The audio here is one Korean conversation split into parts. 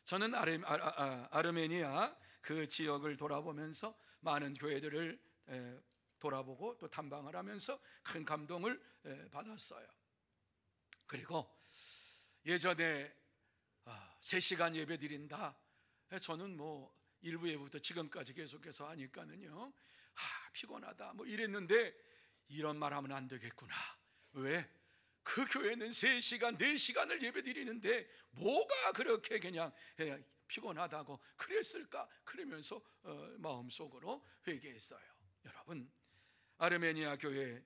저는 아르메니아 그 지역을 돌아보면서 많은 교회들을 돌아보고 또 탐방을 하면서 큰 감동을 받았어요. 그리고 예전에 3시간 예배 드린다, 저는 뭐 1부 예부터 지금까지 계속해서 하니까는요, 피곤하다 뭐 이랬는데, 이런 말 하면 안 되겠구나. 왜? 그 교회는 3시간 4시간을 예배 드리는데 뭐가 그렇게 그냥 피곤하다고 그랬을까? 그러면서 마음속으로 회개했어요. 여러분, 아르메니아 교회,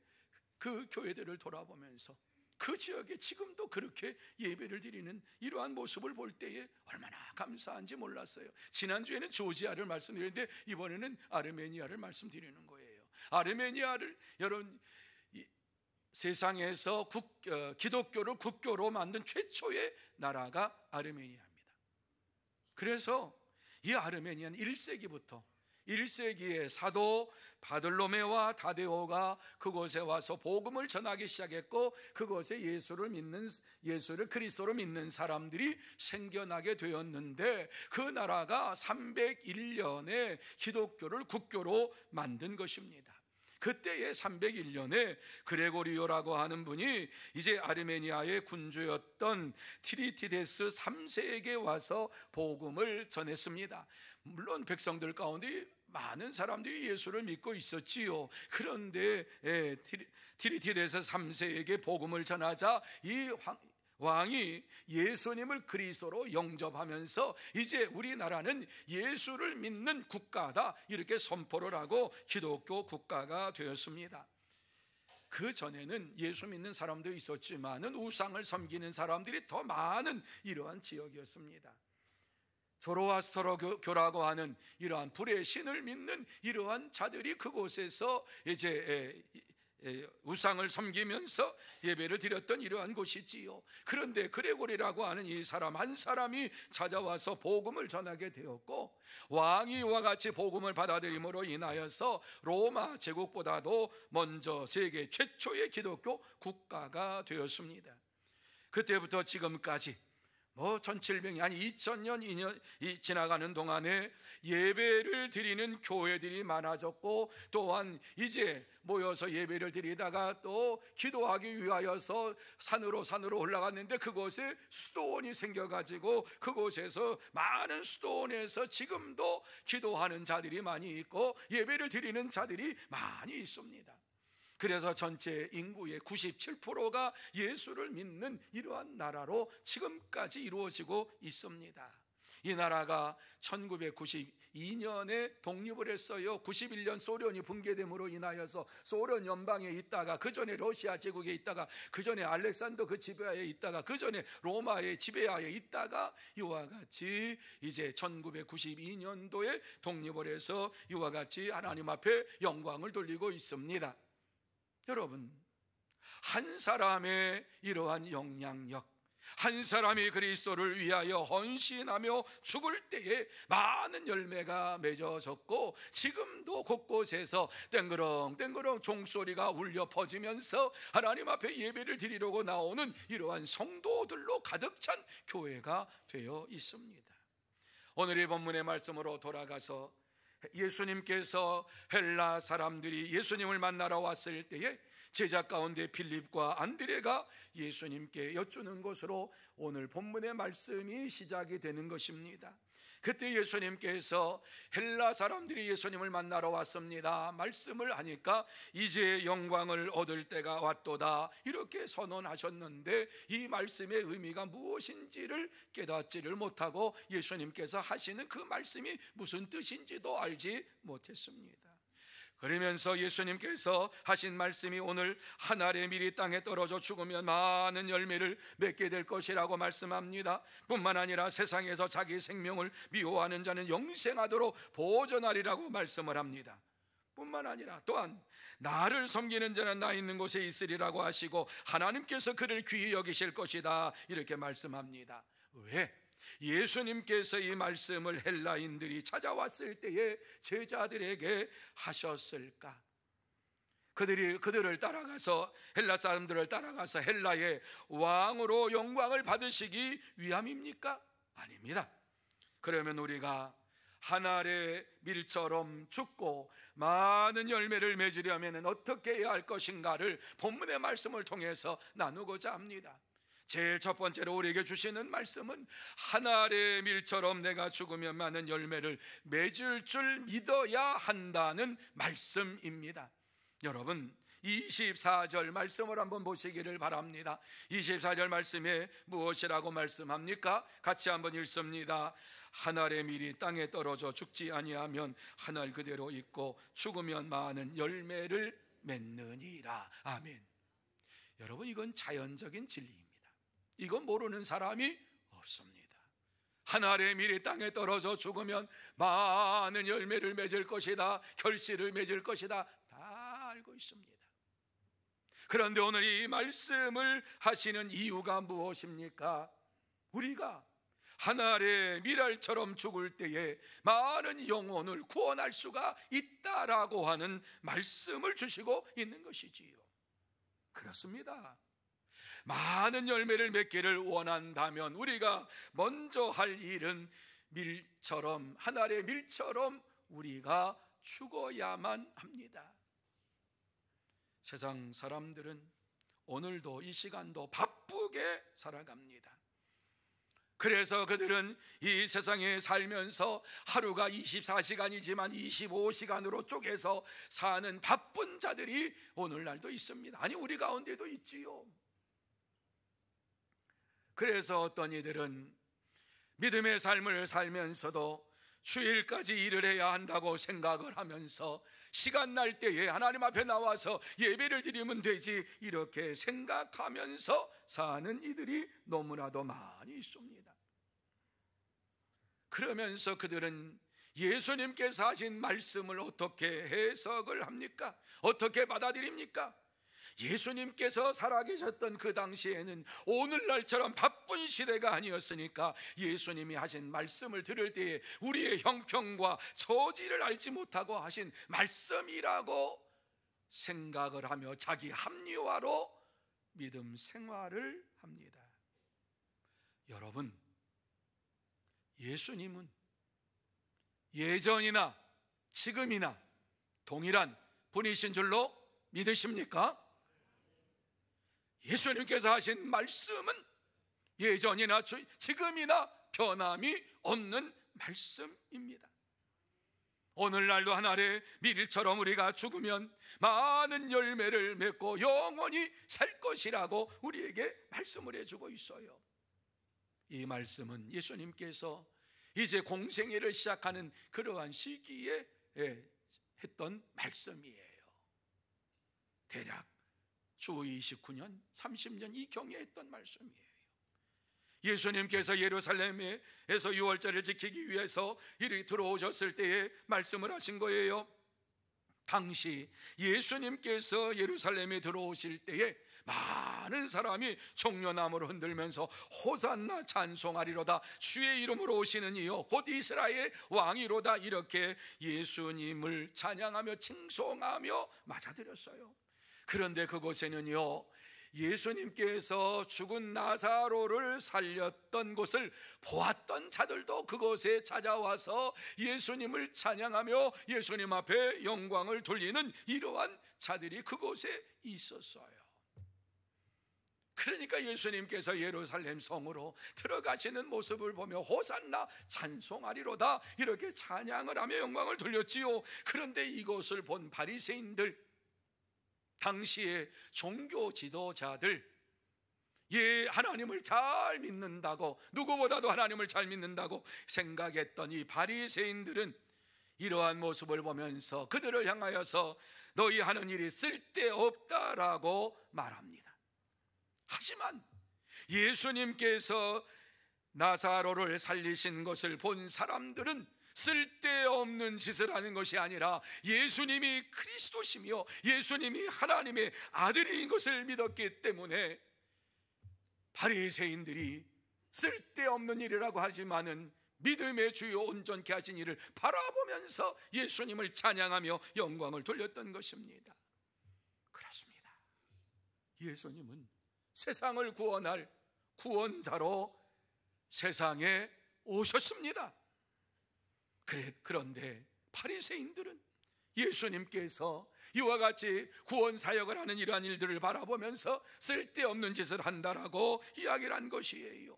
그 교회들을 돌아보면서 그 지역에 지금도 그렇게 예배를 드리는 이러한 모습을 볼 때에 얼마나 감사한지 몰랐어요. 지난주에는 조지아를 말씀드렸는데 이번에는 아르메니아를 말씀드리는 거예요. 아르메니아를, 여러분, 세상에서 기독교를 국교로 만든 최초의 나라가 아르메니아입니다. 그래서 이 아르메니아는 1세기의 사도 바들로메와 다데오가 그곳에 와서 복음을 전하기 시작했고, 그곳에 예수를 그리스도로 믿는 사람들이 생겨나게 되었는데, 그 나라가 301년에 기독교를 국교로 만든 것입니다. 그때의 301년에 그레고리오라고 하는 분이 이제 아르메니아의 군주였던 티리티데스 3세에게 와서 복음을 전했습니다. 물론 백성들 가운데 많은 사람들이 예수를 믿고 있었지요. 그런데 티리티데스 3세에게 복음을 전하자 이 왕이 예수님을 그리스도로 영접하면서 이제 우리나라는 예수를 믿는 국가다, 이렇게 선포를 하고 기독교 국가가 되었습니다. 그 전에는 예수 믿는 사람도 있었지만은 우상을 섬기는 사람들이 더 많은 이러한 지역이었습니다. 조로아스터로교라고 하는 이러한 불의 신을 믿는 이러한 자들이 그곳에서 이제 우상을 섬기면서 예배를 드렸던 이러한 곳이지요. 그런데 그레고리라고 하는 이 사람 한 사람이 찾아와서 복음을 전하게 되었고, 왕이 이와 같이 복음을 받아들임으로 인하여서 로마 제국보다도 먼저 세계 최초의 기독교 국가가 되었습니다. 그때부터 지금까지 1700년, 아니 2000년 지나가는 동안에 예배를 드리는 교회들이 많아졌고, 또한 이제 모여서 예배를 드리다가 또 기도하기 위하여서 산으로 올라갔는데 그곳에 수도원이 생겨가지고 그곳에서 많은 수도원에서 지금도 기도하는 자들이 많이 있고 예배를 드리는 자들이 많이 있습니다. 그래서 전체 인구의 97%가 예수를 믿는 이러한 나라로 지금까지 이루어지고 있습니다. 이 나라가 1992년에 독립을 했어요. 91년 소련이 붕괴됨으로 인하여서 소련 연방에 있다가, 그 전에 러시아 제국에 있다가, 그 전에 알렉산더 그 지배하에 있다가, 그 전에 로마의 지배하에 있다가 이와 같이 이제 1992년도에 독립을 해서 이와 같이 하나님 앞에 영광을 돌리고 있습니다. 여러분, 한 사람의 이러한 영향력, 한 사람이 그리스도를 위하여 헌신하며 죽을 때에 많은 열매가 맺어졌고, 지금도 곳곳에서 땡그렁 종소리가 울려 퍼지면서 하나님 앞에 예배를 드리려고 나오는 이러한 성도들로 가득 찬 교회가 되어 있습니다. 오늘의 본문의 말씀으로 돌아가서 예수님께서 헬라 사람들이 예수님을 만나러 왔을 때에 제자 가운데 빌립과 안드레가 예수님께 여쭈는 것으로 오늘 본문의 말씀이 시작이 되는 것입니다. 그때 예수님께서 헬라 사람들이 예수님을 만나러 왔습니다 말씀을 하니까 이제 영광을 얻을 때가 왔도다 이렇게 선언하셨는데, 이 말씀의 의미가 무엇인지를 깨닫지를 못하고 예수님께서 하시는 그 말씀이 무슨 뜻인지도 알지 못했습니다. 그러면서 예수님께서 하신 말씀이 오늘 한 알의 밀이 땅에 떨어져 죽으면 많은 열매를 맺게 될 것이라고 말씀합니다. 뿐만 아니라 세상에서 자기 생명을 미워하는 자는 영생하도록 보존하리라고 말씀을 합니다. 뿐만 아니라 또한 나를 섬기는 자는 나 있는 곳에 있으리라고 하시고 하나님께서 그를 귀히 여기실 것이다 이렇게 말씀합니다. 왜? 예수님께서 이 말씀을 헬라인들이 찾아왔을 때에 제자들에게 하셨을까? 그들을 따라가서, 헬라 사람들을 따라가서 헬라의 왕으로 영광을 받으시기 위함입니까? 아닙니다. 그러면 우리가 한 알의 밀처럼 죽고 많은 열매를 맺으려면 어떻게 해야 할 것인가를 본문의 말씀을 통해서 나누고자 합니다. 제일 첫 번째로 우리에게 주시는 말씀은 한 알의 밀처럼 내가 죽으면 많은 열매를 맺을 줄 믿어야 한다는 말씀입니다. 여러분, 24절 말씀을 한번 보시기를 바랍니다. 24절 말씀에 무엇이라고 말씀합니까? 같이 한번 읽습니다. 한 알의 밀이 땅에 떨어져 죽지 아니하면 한 알 그대로 있고 죽으면 많은 열매를 맺느니라. 아멘. 여러분, 이건 자연적인 진리입니다. 이건 모르는 사람이 없습니다. 한 알의 밀이 땅에 떨어져 죽으면 많은 열매를 맺을 것이다, 결실을 맺을 것이다, 다 알고 있습니다. 그런데 오늘 이 말씀을 하시는 이유가 무엇입니까? 우리가 한 알의 밀알처럼 죽을 때에 많은 영혼을 구원할 수가 있다라고 하는 말씀을 주시고 있는 것이지요. 그렇습니다. 많은 열매를 맺기를 원한다면 우리가 먼저 할 일은 밀처럼, 한 알의 밀처럼 우리가 죽어야만 합니다. 세상 사람들은 오늘도 이 시간도 바쁘게 살아갑니다. 그래서 그들은 이 세상에 살면서 하루가 24시간이지만 25시간으로 쪼개서 사는 바쁜 자들이 오늘날도 있습니다. 아니, 우리 가운데도 있지요. 그래서 어떤 이들은 믿음의 삶을 살면서도 주일까지 일을 해야 한다고 생각을 하면서 시간 날 때에 하나님 앞에 나와서 예배를 드리면 되지, 이렇게 생각하면서 사는 이들이 너무나도 많이 있습니다. 그러면서 그들은 예수님께서 하신 말씀을 어떻게 해석을 합니까? 어떻게 받아들입니까? 예수님께서 살아계셨던 그 당시에는 오늘날처럼 바쁜 시대가 아니었으니까 예수님이 하신 말씀을 들을 때에 우리의 형편과 처지를 알지 못하고 하신 말씀이라고 생각을 하며 자기 합리화로 믿음 생활을 합니다. 여러분, 예수님은 예전이나 지금이나 동일한 분이신 줄로 믿으십니까? 예수님께서 하신 말씀은 예전이나 지금이나 변함이 없는 말씀입니다. 오늘날도 한 알의 밀처럼 우리가 죽으면 많은 열매를 맺고 영원히 살 것이라고 우리에게 말씀을 해주고 있어요. 이 말씀은 예수님께서 이제 공생애를 시작하는 그러한 시기에 했던 말씀이에요. 대략 주 29년, 30년 이 경에 했던 말씀이에요. 예수님께서 예루살렘에서 유월절을 지키기 위해서 이리 들어오셨을 때에 말씀을 하신 거예요. 당시 예수님께서 예루살렘에 들어오실 때에 많은 사람이 종려나무를 흔들면서 호산나 찬송하리로다, 주의 이름으로 오시는 이여 곧 이스라엘 왕이로다, 이렇게 예수님을 찬양하며 칭송하며 맞아들였어요. 그런데 그곳에는요, 예수님께서 죽은 나사로를 살렸던 곳을 보았던 자들도 그곳에 찾아와서 예수님을 찬양하며 예수님 앞에 영광을 돌리는 이러한 자들이 그곳에 있었어요. 그러니까 예수님께서 예루살렘 성으로 들어가시는 모습을 보며 호산나 찬송하리로다, 이렇게 찬양을 하며 영광을 돌렸지요. 그런데 이것을 본 바리새인들, 당시의 종교 지도자들, 하나님을 잘 믿는다고, 누구보다도 하나님을 잘 믿는다고 생각했던 이 바리새인들은 이러한 모습을 보면서 그들을 향하여서 너희 하는 일이 쓸데없다라고 말합니다. 하지만 예수님께서 나사로를 살리신 것을 본 사람들은 쓸데없는 짓을 하는 것이 아니라 예수님이 그리스도시며 예수님이 하나님의 아들인 것을 믿었기 때문에 바리새인들이 쓸데없는 일이라고 하지만은 믿음의 주요 온전케 하신 일을 바라보면서 예수님을 찬양하며 영광을 돌렸던 것입니다. 그렇습니다. 예수님은 세상을 구원할 구원자로 세상에 오셨습니다. 그런데 바리새인들은 예수님께서 이와 같이 구원 사역을 하는 이러한 일들을 바라보면서 쓸데없는 짓을 한다라고 이야기를 한 것이에요.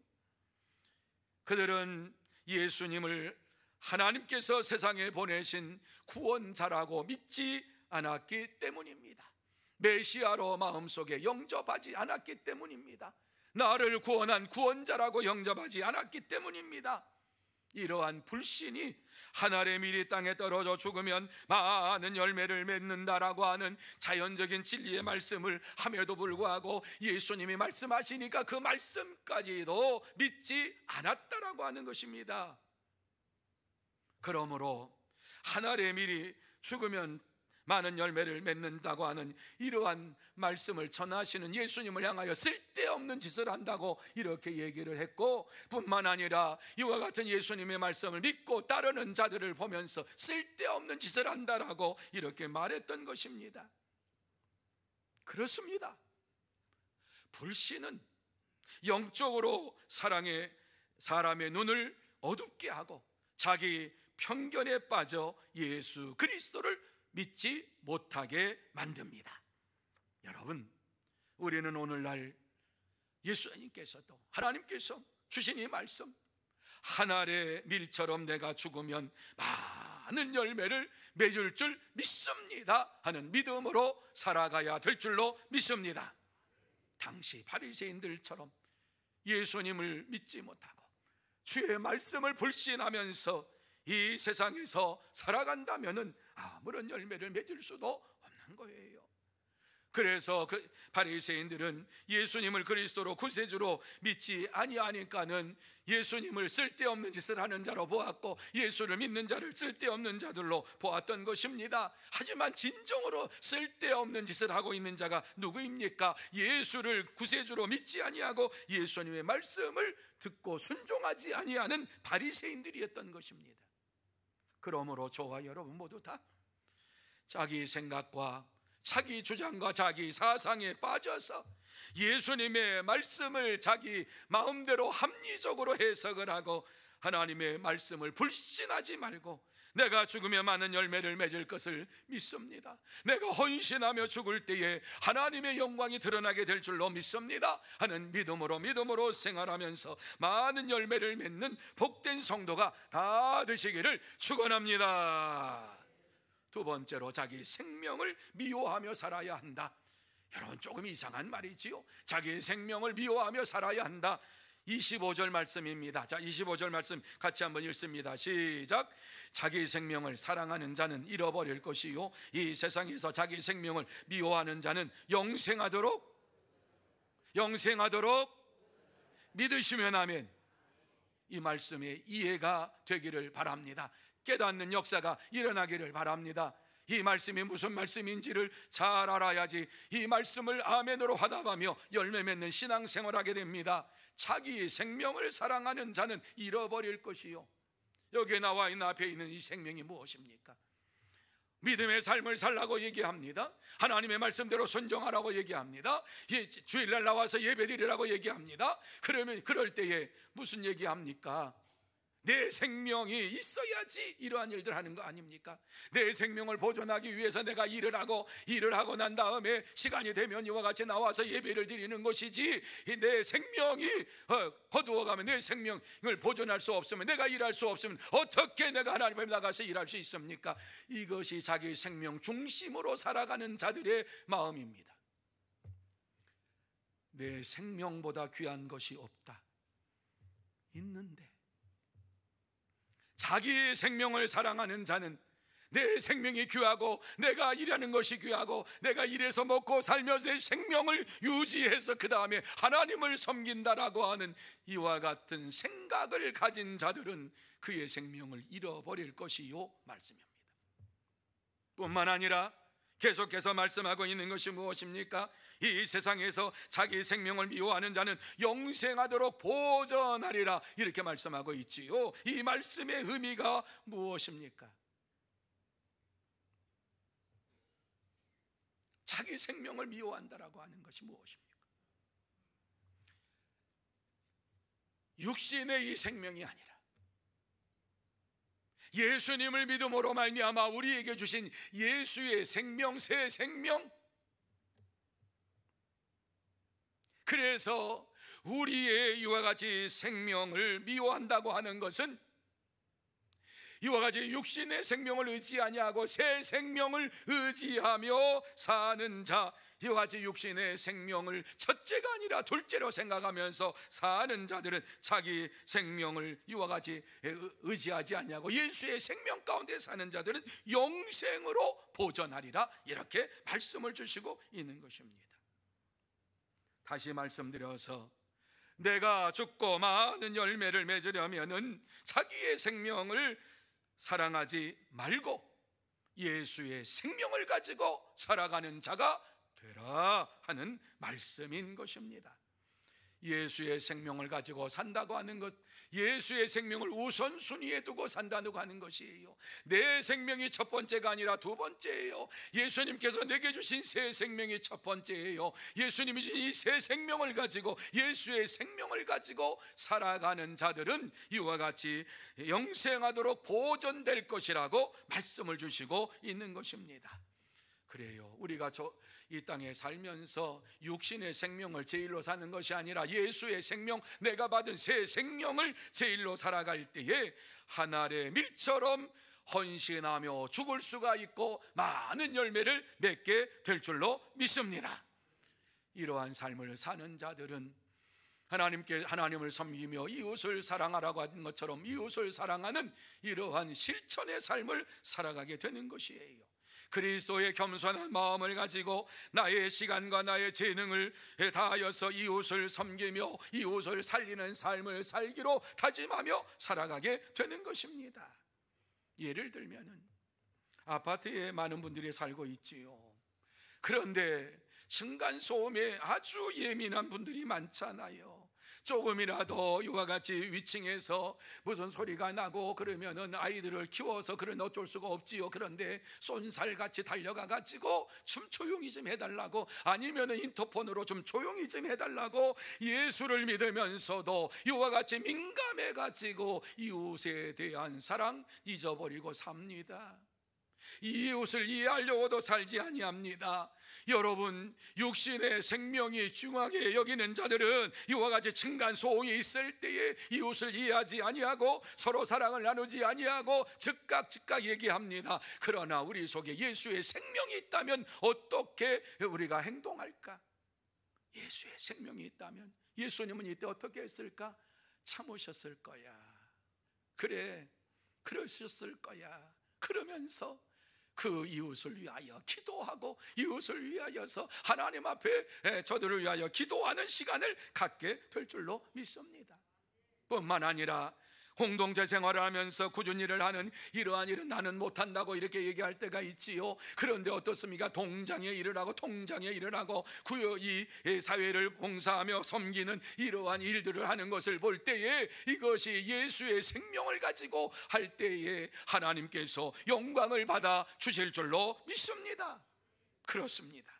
그들은 예수님을 하나님께서 세상에 보내신 구원자라고 믿지 않았기 때문입니다. 메시아로 마음속에 영접하지 않았기 때문입니다. 나를 구원한 구원자라고 영접하지 않았기 때문입니다. 이러한 불신이 하늘의 밀이 땅에 떨어져 죽으면 많은 열매를 맺는다라고 하는 자연적인 진리의 말씀을 함에도 불구하고 예수님이 말씀하시니까 그 말씀까지도 믿지 않았다라고 하는 것입니다. 그러므로 하늘의 밀이 죽으면 많은 열매를 맺는다고 하는 이러한 말씀을 전하시는 예수님을 향하여 쓸데없는 짓을 한다고 이렇게 얘기를 했고, 뿐만 아니라 이와 같은 예수님의 말씀을 믿고 따르는 자들을 보면서 쓸데없는 짓을 한다라고 이렇게 말했던 것입니다. 그렇습니다. 불신은 영적으로 사람의 눈을 어둡게 하고 자기 편견에 빠져 예수 그리스도를 믿지 못하게 만듭니다. 여러분, 우리는 오늘날 예수님께서도 하나님께서 주신 이 말씀, 하늘의 밀처럼 내가 죽으면 많은 열매를 맺을 줄 믿습니다 하는 믿음으로 살아가야 될 줄로 믿습니다. 당시 바리새인들처럼 예수님을 믿지 못하고 주의 말씀을 불신하면서 이 세상에서 살아간다면은 아무런 열매를 맺을 수도 없는 거예요. 그래서 그 바리새인들은 예수님을 그리스도로 구세주로 믿지 아니하니까는 예수님을 쓸데없는 짓을 하는 자로 보았고 예수를 믿는 자를 쓸데없는 자들로 보았던 것입니다. 하지만 진정으로 쓸데없는 짓을 하고 있는 자가 누구입니까? 예수를 구세주로 믿지 아니하고 예수님의 말씀을 듣고 순종하지 아니하는 바리새인들이었던 것입니다. 그러므로 저와 여러분 모두 다 자기 생각과 자기 주장과 자기 사상에 빠져서 예수님의 말씀을 자기 마음대로 합리적으로 해석을 하고 하나님의 말씀을 불신하지 말고 내가 죽으면 많은 열매를 맺을 것을 믿습니다. 내가 헌신하며 죽을 때에 하나님의 영광이 드러나게 될 줄로 믿습니다 하는 믿음으로 생활하면서 많은 열매를 맺는 복된 성도가 다 되시기를 축원합니다. 두 번째로, 자기 생명을 미워하며 살아야 한다. 여러분, 조금 이상한 말이지요. 자기 생명을 미워하며 살아야 한다. 25절 말씀입니다. 자, 25절 말씀 같이 한번 읽습니다. 시작. 자기 생명을 사랑하는 자는 잃어버릴 것이요 이 세상에서 자기 생명을 미워하는 자는 영생하도록 믿으시면 아멘. 이 말씀의 이해가 되기를 바랍니다. 깨닫는 역사가 일어나기를 바랍니다. 이 말씀이 무슨 말씀인지를 잘 알아야지 이 말씀을 아멘으로 화답하며 열매 맺는 신앙생활하게 됩니다. 자기 생명을 사랑하는 자는 잃어버릴 것이요. 여기에 나와 있는 앞에 있는 이 생명이 무엇입니까? 믿음의 삶을 살라고 얘기합니다. 하나님의 말씀대로 순종하라고 얘기합니다. 주일날 나와서 예배드리라고 얘기합니다. 그럴 때에 무슨 얘기합니까? 내 생명이 있어야지 이러한 일들 하는 거 아닙니까? 내 생명을 보존하기 위해서 내가 일을 하고 난 다음에 시간이 되면 이와 같이 나와서 예배를 드리는 것이지, 내 생명이 거두어가면 내 생명을 보존할 수 없으면, 내가 일할 수 없으면 어떻게 내가 하나님 앞에 나가서 일할 수 있습니까? 이것이 자기 생명 중심으로 살아가는 자들의 마음입니다. 내 생명보다 귀한 것이 없다. 있는데 자기 생명을 사랑하는 자는 내 생명이 귀하고 내가 일하는 것이 귀하고 내가 일해서 먹고 살면서 내 생명을 유지해서 그 다음에 하나님을 섬긴다라고 하는 이와 같은 생각을 가진 자들은 그의 생명을 잃어버릴 것이요 말씀입니다. 뿐만 아니라 계속해서 말씀하고 있는 것이 무엇입니까? 이 세상에서 자기 생명을 미워하는 자는 영생하도록 보전하리라 이렇게 말씀하고 있지요. 이 말씀의 의미가 무엇입니까? 자기 생명을 미워한다라고 하는 것이 무엇입니까? 육신의 이 생명이 아니라 예수님을 믿음으로 말미암아 우리에게 주신 예수의 생명, 새 생명, 그래서 우리의 이와 같이 생명을 미워한다고 하는 것은 이와 같이 육신의 생명을 의지 아니하고 새 생명을 의지하며 사는 자, 이와 같이 육신의 생명을 첫째가 아니라 둘째로 생각하면서 사는 자들은 자기 생명을 이와 같이 의지하지 아니하고 예수의 생명 가운데 사는 자들은 영생으로 보전하리라, 이렇게 말씀을 주시고 있는 것입니다. 다시 말씀드려서 내가 죽고 많은 열매를 맺으려면은 자기의 생명을 사랑하지 말고 예수의 생명을 가지고 살아가는 자가 되라 하는 말씀인 것입니다. 예수의 생명을 가지고 산다고 하는 것, 예수의 생명을 우선순위에 두고 산다고 하는 것이에요. 내 생명이 첫 번째가 아니라 두 번째예요. 예수님께서 내게 주신 새 생명이 첫 번째예요. 예수님이 주신 이 새 생명을 가지고, 예수의 생명을 가지고 살아가는 자들은 이와 같이 영생하도록 보존될 것이라고 말씀을 주시고 있는 것입니다. 그래요, 우리가 이 땅에 살면서 육신의 생명을 제일로 사는 것이 아니라 예수의 생명, 내가 받은 새 생명을 제일로 살아갈 때에 하늘의 밀처럼 헌신하며 죽을 수가 있고 많은 열매를 맺게 될 줄로 믿습니다. 이러한 삶을 사는 자들은 하나님을 섬기며 이웃을 사랑하라고 하는 것처럼 이웃을 사랑하는 이러한 실천의 삶을 살아가게 되는 것이에요. 그리스도의 겸손한 마음을 가지고 나의 시간과 나의 재능을 다하여서 이웃을 섬기며 이웃을 살리는 삶을 살기로 다짐하며 살아가게 되는 것입니다. 예를 들면은 아파트에 많은 분들이 살고 있지요. 그런데 층간소음에 아주 예민한 분들이 많잖아요. 조금이라도 이와 같이 위층에서 무슨 소리가 나고 그러면은 아이들을 키워서 그런 어쩔 수가 없지요. 그런데 쏜살같이 달려가 가지고 좀 조용히 좀 해달라고, 아니면은 인터폰으로 좀 조용히 좀 해달라고 예수를 믿으면서도 이와 같이 민감해 가지고 이웃에 대한 사랑 잊어버리고 삽니다. 이웃을 이해하려고도 살지 아니합니다. 여러분, 육신의 생명이 중요하게 여기는 자들은 이와 같이 층간소음이 있을 때에 이웃을 이해하지 아니하고 서로 사랑을 나누지 아니하고 즉각 얘기합니다. 그러나 우리 속에 예수의 생명이 있다면 어떻게 우리가 행동할까? 예수의 생명이 있다면 예수님은 이때 어떻게 했을까? 참으셨을 거야. 그래, 그러셨을 거야. 그러면서 그 이웃을 위하여 기도하고 이웃을 위하여서 하나님 앞에 저들을 위하여 기도하는 시간을 갖게 될 줄로 믿습니다. 뿐만 아니라 공동체 생활을 하면서 꾸준히 일을 하는 이러한 일은 나는 못한다고 이렇게 얘기할 때가 있지요. 그런데 어떻습니까? 동장에 일을 하고 통장에 일을 하고 이 사회를 봉사하며 섬기는 이러한 일들을 하는 것을 볼 때에 이것이 예수의 생명을 가지고 할 때에 하나님께서 영광을 받아 주실 줄로 믿습니다. 그렇습니다.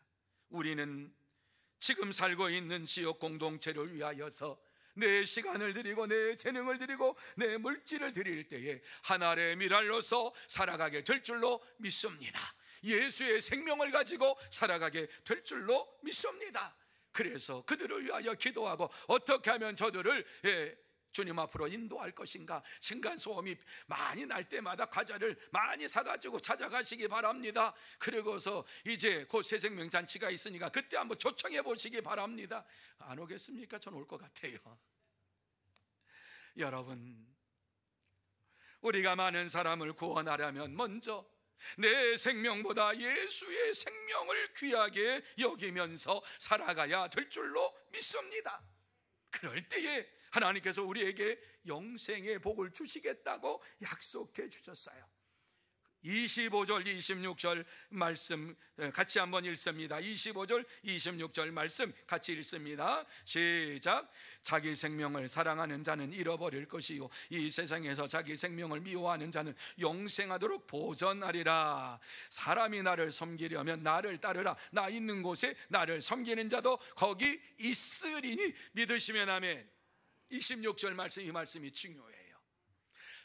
우리는 지금 살고 있는 지역 공동체를 위하여서 내 시간을 드리고 내 재능을 드리고 내 물질을 드릴 때에 하늘의 미랄로서 살아가게 될 줄로 믿습니다. 예수의 생명을 가지고 살아가게 될 줄로 믿습니다. 그래서 그들을 위하여 기도하고 어떻게 하면 저들을 주님 앞으로 인도할 것인가. 층간소음이 많이 날 때마다 과자를 많이 사가지고 찾아가시기 바랍니다. 그리고서 이제 곧 새생명잔치가 있으니까 그때 한번 초청해 보시기 바랍니다. 안 오겠습니까? 전 올 것 같아요. 여러분, 우리가 많은 사람을 구원하려면 먼저 내 생명보다 예수의 생명을 귀하게 여기면서 살아가야 될 줄로 믿습니다. 그럴 때에 하나님께서 우리에게 영생의 복을 주시겠다고 약속해 주셨어요. 25절 26절 말씀 같이 한번 읽습니다. 25절 26절 말씀 같이 읽습니다. 시작. 자기 생명을 사랑하는 자는 잃어버릴 것이요 이 세상에서 자기 생명을 미워하는 자는 영생하도록 보전하리라. 사람이 나를 섬기려면 나를 따르라. 나 있는 곳에 나를 섬기는 자도 거기 있으리니. 믿으시면 아멘. 26절 말씀, 이 말씀이 중요해요.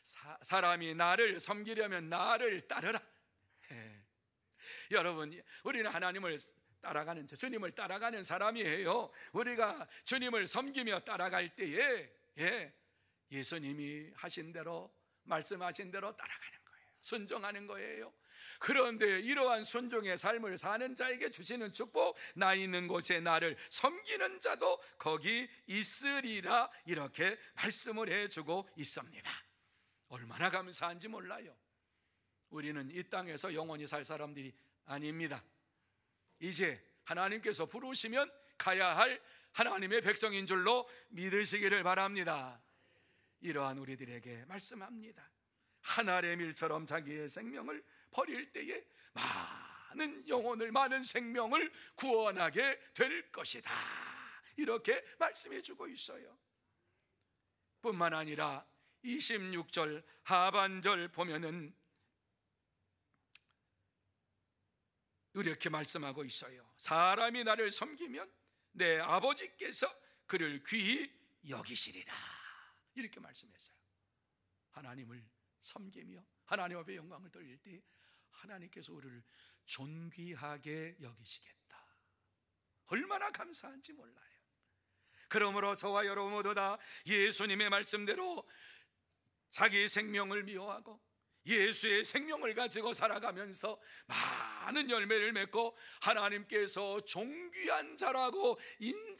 사람이 나를 섬기려면 나를 따르라. 여러분, 우리는 하나님을 따라가는, 주님을 따라가는 사람이에요. 우리가 주님을 섬기며 따라갈 때에 예수님이 하신 대로, 말씀하신 대로 따라가는 거예요. 순종하는 거예요. 그런데 이러한 순종의 삶을 사는 자에게 주시는 축복, 나 있는 곳에 나를 섬기는 자도 거기 있으리라, 이렇게 말씀을 해주고 있습니다. 얼마나 감사한지 몰라요. 우리는 이 땅에서 영원히 살 사람들이 아닙니다. 이제 하나님께서 부르시면 가야 할 하나님의 백성인 줄로 믿으시기를 바랍니다. 이러한 우리들에게 말씀합니다. 한 알의 밀처럼 자기의 생명을 버릴 때에 많은 영혼을, 많은 생명을 구원하게 될 것이다, 이렇게 말씀해 주고 있어요. 뿐만 아니라 26절 하반절 보면은 이렇게 말씀하고 있어요. 사람이 나를 섬기면 내 아버지께서 그를 귀히 여기시리라, 이렇게 말씀했어요. 하나님을 섬기며 하나님 앞에 영광을 돌릴 때 하나님께서 우리를 존귀하게 여기시겠다. 얼마나 감사한지 몰라요. 그러므로 저와 여러분 모두 다 예수님의 말씀대로 자기 생명을 미워하고 예수의 생명을 가지고 살아가면서 많은 열매를 맺고 하나님께서 존귀한 자라고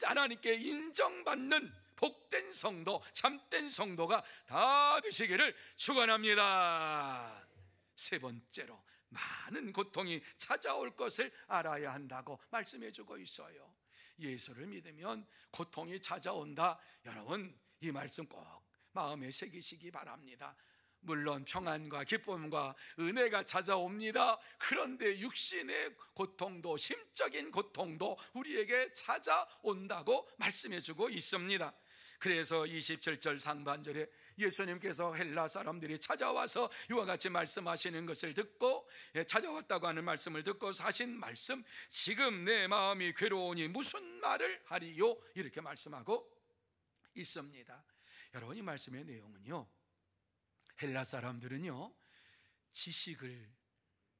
하나님께 인정받는 복된 성도, 참된 성도가 다 되시기를 축원합니다. 세 번째로, 많은 고통이 찾아올 것을 알아야 한다고 말씀해 주고 있어요. 예수를 믿으면 고통이 찾아온다. 여러분, 이 말씀 꼭 마음에 새기시기 바랍니다. 물론 평안과 기쁨과 은혜가 찾아옵니다. 그런데 육신의 고통도, 심적인 고통도 우리에게 찾아온다고 말씀해 주고 있습니다. 그래서 27절 상반절에 예수님께서 헬라 사람들이 찾아와서 이와 같이 말씀하시는 것을 듣고, 찾아왔다고 하는 말씀을 듣고 하신 말씀, 지금 내 마음이 괴로우니 무슨 말을 하리요, 이렇게 말씀하고 있습니다. 여러분, 이 말씀의 내용은요, 헬라 사람들은요, 지식을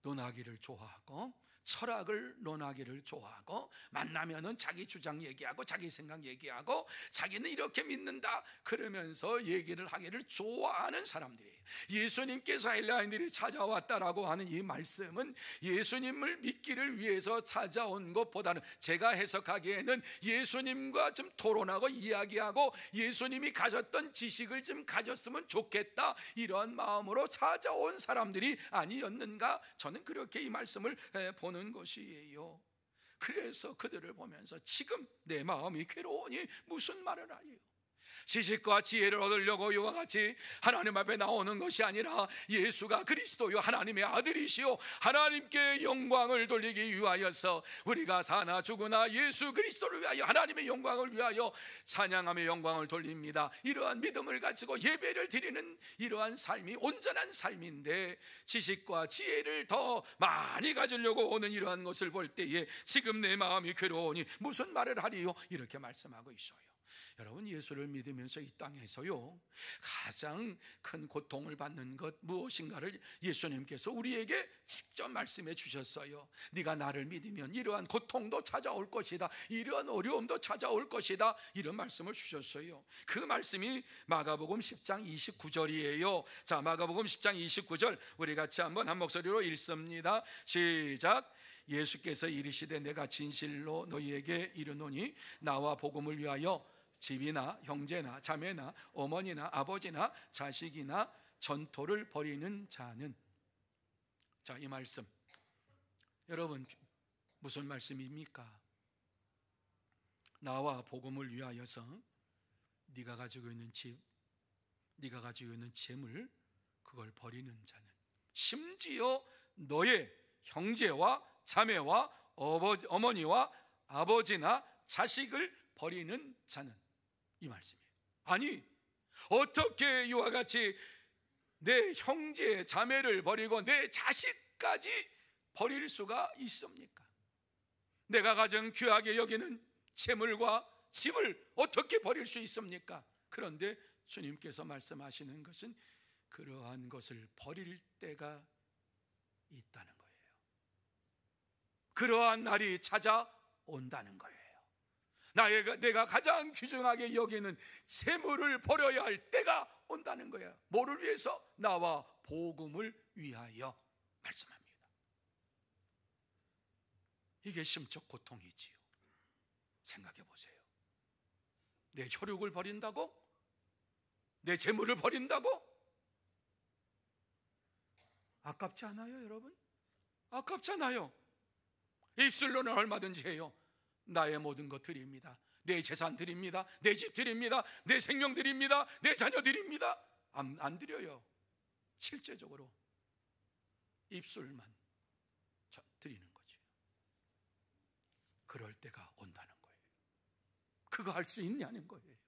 논하기를 좋아하고 철학을 논하기를 좋아하고, 만나면은 자기 주장 얘기하고 자기 생각 얘기하고 자기는 이렇게 믿는다 그러면서 얘기를 하기를 좋아하는 사람들이에요. 예수님께서 헬라인들이 찾아왔다라고 하는 이 말씀은 예수님을 믿기를 위해서 찾아온 것보다는, 제가 해석하기에는 예수님과 좀 토론하고 이야기하고 예수님이 가졌던 지식을 좀 가졌으면 좋겠다, 이런 마음으로 찾아온 사람들이 아니었는가, 저는 그렇게 이 말씀을 보는 것이에요. 그래서 그들을 보면서 지금 내 마음이 괴로우니 무슨 말을 하리요. 지식과 지혜를 얻으려고 이와 같이 하나님 앞에 나오는 것이 아니라 예수가 그리스도요 하나님의 아들이시요 하나님께 영광을 돌리기 위하여서 우리가 사나 죽으나 예수 그리스도를 위하여 하나님의 영광을 위하여 찬양하며 영광을 돌립니다. 이러한 믿음을 가지고 예배를 드리는 이러한 삶이 온전한 삶인데, 지식과 지혜를 더 많이 가지려고 오는 이러한 것을 볼 때에 지금 내 마음이 괴로우니 무슨 말을 하리요, 이렇게 말씀하고 있어요. 여러분, 예수를 믿으면서 이 땅에서요 가장 큰 고통을 받는 것 무엇인가를 예수님께서 우리에게 직접 말씀해 주셨어요. 네가 나를 믿으면 이러한 고통도 찾아올 것이다, 이러한 어려움도 찾아올 것이다, 이런 말씀을 주셨어요. 그 말씀이 마가복음 10장 29절이에요 자, 마가복음 10장 29절 우리 같이 한번 한 목소리로 읽습니다. 시작. 예수께서 이르시되 내가 진실로 너희에게 이르노니 나와 복음을 위하여 집이나 형제나 자매나 어머니나 아버지나 자식이나 전토를 벌이는 자는, 자, 이 말씀 여러분 무슨 말씀입니까? 나와 복음을 위하여서 네가 가지고 있는 집, 네가 가지고 있는 재물, 그걸 버리는 자는, 심지어 너의 형제와 자매와 어머니와 아버지나 자식을 버리는 자는, 이 말씀이에요. 아니, 어떻게 이와 같이 내 형제 자매를 버리고 내 자식까지 버릴 수가 있습니까? 내가 가장 귀하게 여기는 재물과 집을 어떻게 버릴 수 있습니까? 그런데 주님께서 말씀하시는 것은 그러한 것을 버릴 때가 있다는 거예요. 그러한 날이 찾아온다는 거예요. 내가 가장 귀중하게 여기는 재물을 버려야 할 때가 온다는 거예요. 뭐를 위해서? 나와 복음을 위하여 말씀합니다. 이게 심적 고통이지요. 생각해 보세요. 내 혈육을 버린다고? 내 재물을 버린다고? 아깝지 않아요, 여러분? 아깝잖아요. 입술로는 얼마든지 해요. 나의 모든 것 드립니다. 내 재산 드립니다. 내 집 드립니다. 내 생명 드립니다. 내 자녀 드립니다. 안 드려요. 실제적으로 입술만 드리는 거죠. 그럴 때가 온다는 거예요. 그거 할 수 있냐는 거예요.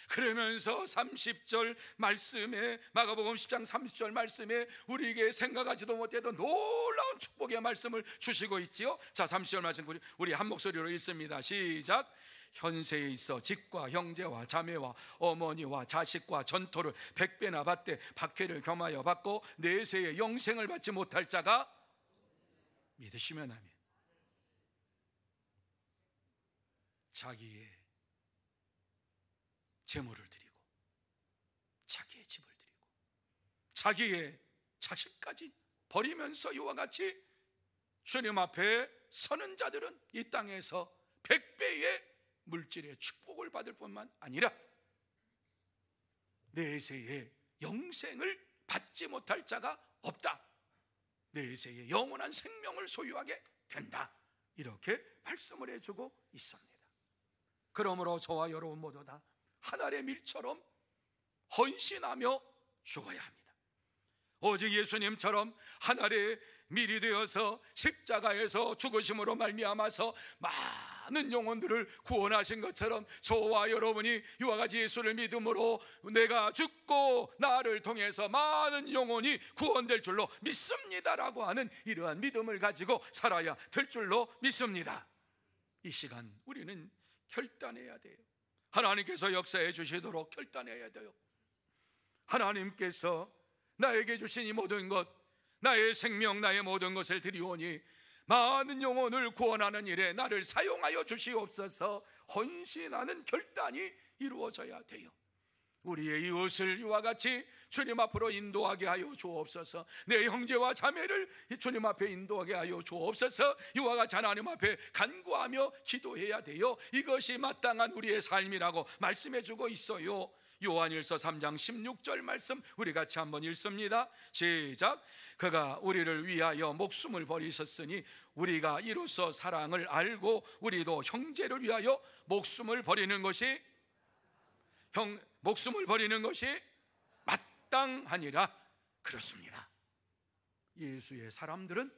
그러면서 30절 말씀에, 마가복음 10장 30절 말씀에 우리에게 생각하지도 못해도 놀라운 축복의 말씀을 주시고 있지요. 자, 30절 말씀 우리 한 목소리로 읽습니다. 시작. 현세에 있어 집과 형제와 자매와 어머니와 자식과 전토를 100배나 받되 박해를 겸하여 받고 내세에 영생을 받지 못할 자가 믿으시면 아멘. 자기의 재물을 드리고 자기의 집을 드리고 자기의 자식까지 버리면서 이와 같이 주님 앞에 서는 자들은 이 땅에서 100배의 물질의 축복을 받을 뿐만 아니라 내세의 영생을 받지 못할 자가 없다. 내세의 영원한 생명을 소유하게 된다. 이렇게 말씀을 해주고 있습니다. 그러므로 저와 여러분 모두 다 한 알의 밀처럼 헌신하며 죽어야 합니다. 오직 예수님처럼 한 알의 밀이 되어서 십자가에서 죽으심으로 말미암아서 많은 영혼들을 구원하신 것처럼 저와 여러분이 이와 같이 예수를 믿음으로 내가 죽고 나를 통해서 많은 영혼이 구원될 줄로 믿습니다라고 하는 이러한 믿음을 가지고 살아야 될 줄로 믿습니다. 이 시간 우리는 결단해야 돼요. 하나님께서 역사해 주시도록 결단해야 돼요. 하나님께서 나에게 주신 이 모든 것, 나의 생명, 나의 모든 것을 드리오니 많은 영혼을 구원하는 일에 나를 사용하여 주시옵소서. 헌신하는 결단이 이루어져야 돼요. 우리의 이웃을 이와 같이 주님 앞으로 인도하게 하여 주옵소서. 내 형제와 자매를 주님 앞에 인도하게 하여 주옵소서. 이와 같이 하나님 앞에 간구하며 기도해야 돼요. 이것이 마땅한 우리의 삶이라고 말씀해 주고 있어요. 요한일서 3장 16절 말씀 우리 같이 한번 읽습니다. 시작. 그가 우리를 위하여 목숨을 버리셨으니 우리가 이로써 사랑을 알고 우리도 형제를 위하여 목숨을 버리는 것이 마땅하니라. 그렇습니다. 예수의 사람들은,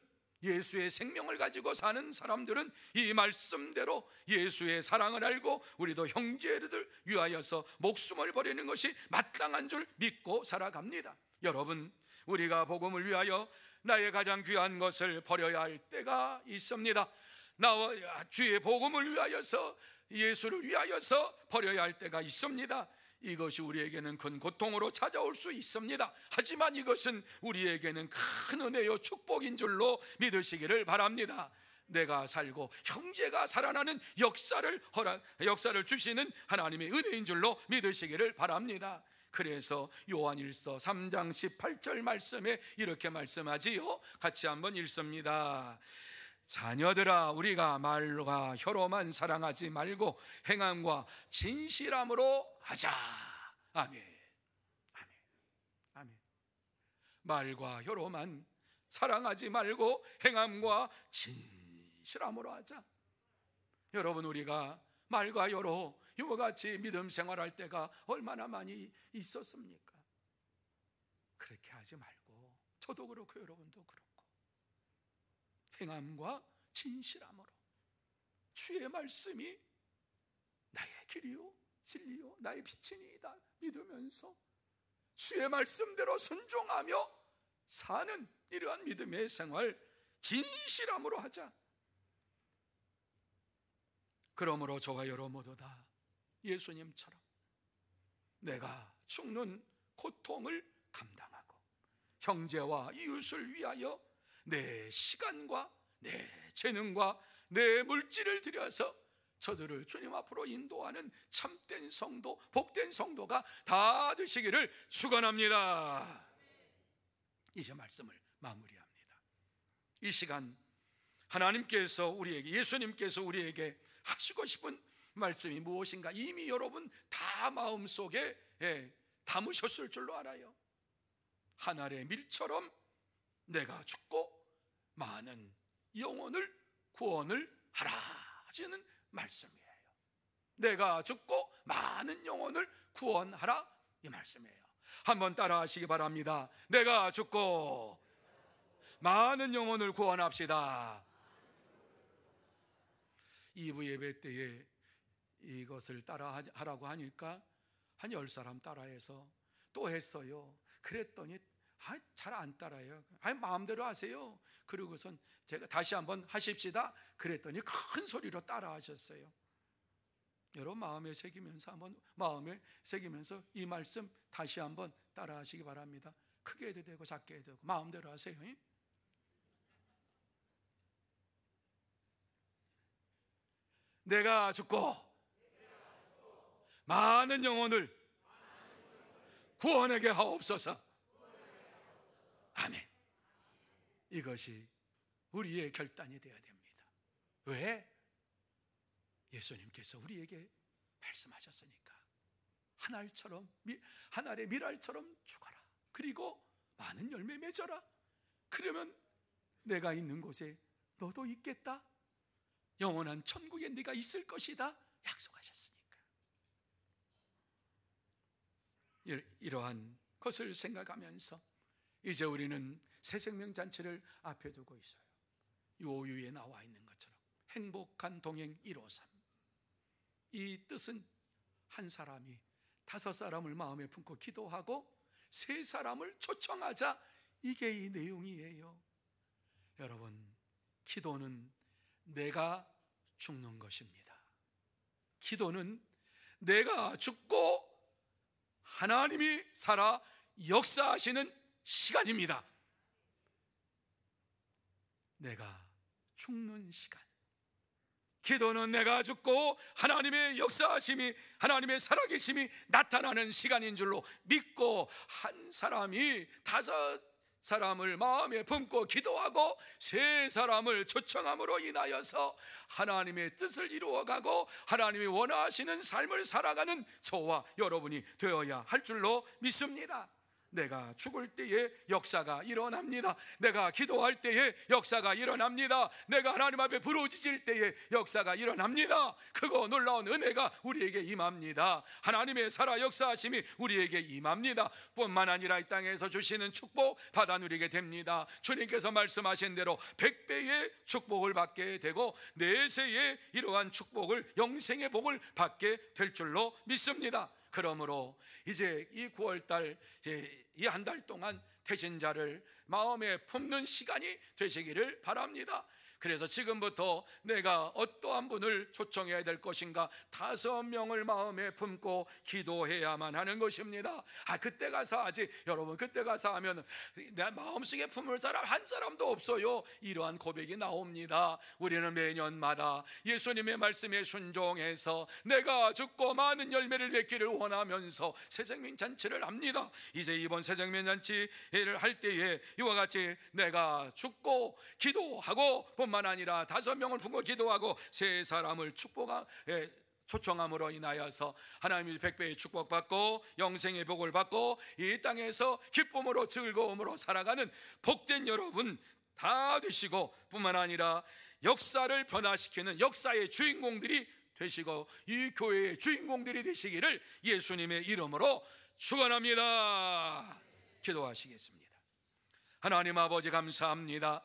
예수의 생명을 가지고 사는 사람들은 이 말씀대로 예수의 사랑을 알고 우리도 형제를 위하여서 목숨을 버리는 것이 마땅한 줄 믿고 살아갑니다. 여러분, 우리가 복음을 위하여 나의 가장 귀한 것을 버려야 할 때가 있습니다. 나와 주의 복음을 위하여서, 예수를 위하여서 버려야 할 때가 있습니다. 이것이 우리에게는 큰 고통으로 찾아올 수 있습니다. 하지만 이것은 우리에게는 큰 은혜요 축복인 줄로 믿으시기를 바랍니다. 내가 살고 형제가 살아나는 역사를 주시는 하나님의 은혜인 줄로 믿으시기를 바랍니다. 그래서 요한일서 3장 18절 말씀에 이렇게 말씀하지요. 같이 한번 읽습니다. 자녀들아, 우리가 말과 혀로만 사랑하지 말고 행함과 진실함으로 하자. 아멘. 아멘. 아멘. 말과 혀로만 사랑하지 말고 행함과 진실함으로 하자. 여러분, 우리가 말과 혀로 이와 같이 믿음 생활할 때가 얼마나 많이 있었습니까? 그렇게 하지 말고, 저도 그렇고 여러분도 그렇고 행함과 진실함으로 주의 말씀이 나의 길이요 진리요 나의 빛이니이다 믿으면서 주의 말씀대로 순종하며 사는 이러한 믿음의 생활 진실함으로 하자. 그러므로 저와 여러분 모두 다 예수님처럼 내가 죽는 고통을 감당하고 형제와 이웃을 위하여 내 시간과 내 재능과 내 물질을 들여서 저들을 주님 앞으로 인도하는 참된 성도, 복된 성도가 다 되시기를 축원합니다. 이제 말씀을 마무리합니다. 이 시간 하나님께서 우리에게, 예수님께서 우리에게 하시고 싶은 말씀이 무엇인가 이미 여러분 다 마음속에 담으셨을 줄로 알아요. 한 알의 밀처럼 내가 죽고 많은 영혼을 구원을 하라 하시는 말씀이에요. 내가 죽고 많은 영혼을 구원하라 이 말씀이에요. 한번 따라 하시기 바랍니다. 내가 죽고 많은 영혼을 구원합시다. 2부 예배 때에 이것을 따라 하라고 하니까 한 10사람 따라해서 또 했어요. 그랬더니 잘 안 따라요. 마음대로 하세요. 그러고선 제가 다시 한번 하십시다 그랬더니 큰 소리로 따라 하셨어요. 여러분 마음에 새기면서 이 말씀 다시 한번 따라 하시기 바랍니다. 크게 해도 되고 작게 해도 되고 마음대로 하세요. 내가 죽고 많은 영혼을 구원하게 하옵소서. 아멘. 이것이 우리의 결단이 되어야 됩니다. 왜? 예수님께서 우리에게 말씀하셨으니까. 한 알의 밀알처럼 죽어라. 그리고 많은 열매 맺어라. 그러면 내가 있는 곳에 너도 있겠다. 영원한 천국에 네가 있을 것이다 약속하셨으니까. 이러한 것을 생각하면서 이제 우리는 새생명잔치를 앞에 두고 있어요. 요유에 나와 있는 것처럼 행복한 동행 153. 이 뜻은 한 사람이 5사람을 마음에 품고 기도하고 3사람을 초청하자, 이게 이 내용이에요. 여러분, 기도는 내가 죽는 것입니다. 기도는 내가 죽고 하나님이 살아 역사하시는 시간입니다. 내가 죽는 시간. 기도는 내가 죽고 하나님의 역사하심이, 하나님의 살아계심이 나타나는 시간인 줄로 믿고 한 사람이 5사람을 마음에 품고 기도하고 3사람을 초청함으로 인하여서 하나님의 뜻을 이루어가고 하나님이 원하시는 삶을 살아가는 저와 여러분이 되어야 할 줄로 믿습니다. 내가 죽을 때에 역사가 일어납니다. 내가 기도할 때에 역사가 일어납니다. 내가 하나님 앞에 부르짖을 때에 역사가 일어납니다. 크고 놀라운 은혜가 우리에게 임합니다. 하나님의 살아 역사하심이 우리에게 임합니다. 뿐만 아니라 이 땅에서 주시는 축복 받아 누리게 됩니다. 주님께서 말씀하신 대로 100배의 축복을 받게 되고 내세의 이러한 축복을, 영생의 복을 받게 될 줄로 믿습니다. 그러므로 이제 이 9월달 이 한 달 동안 태신자를 마음에 품는 시간이 되시기를 바랍니다. 그래서 지금부터 내가 어떠한 분을 초청해야 될 것인가 5명을 마음에 품고 기도해야만 하는 것입니다. 그때 가서 하지. 여러분, 그때 가서 하면 내 마음속에 품을 사람 한 사람도 없어요. 이러한 고백이 나옵니다. 우리는 매년마다 예수님의 말씀에 순종해서 내가 죽고 많은 열매를 맺기를 원하면서 새생명잔치를 합니다. 이제 이번 새생명잔치를 할 때에 이와 같이 내가 죽고 기도하고 뿐만 아니라 5명을 품고 기도하고 3사람을 초청함으로 인하여서 하나님의 100배의 축복받고 영생의 복을 받고 이 땅에서 기쁨으로 즐거움으로 살아가는 복된 여러분 다 되시고, 뿐만 아니라 역사를 변화시키는 역사의 주인공들이 되시고 이 교회의 주인공들이 되시기를 예수님의 이름으로 축원합니다. 기도하시겠습니다. 하나님 아버지 감사합니다.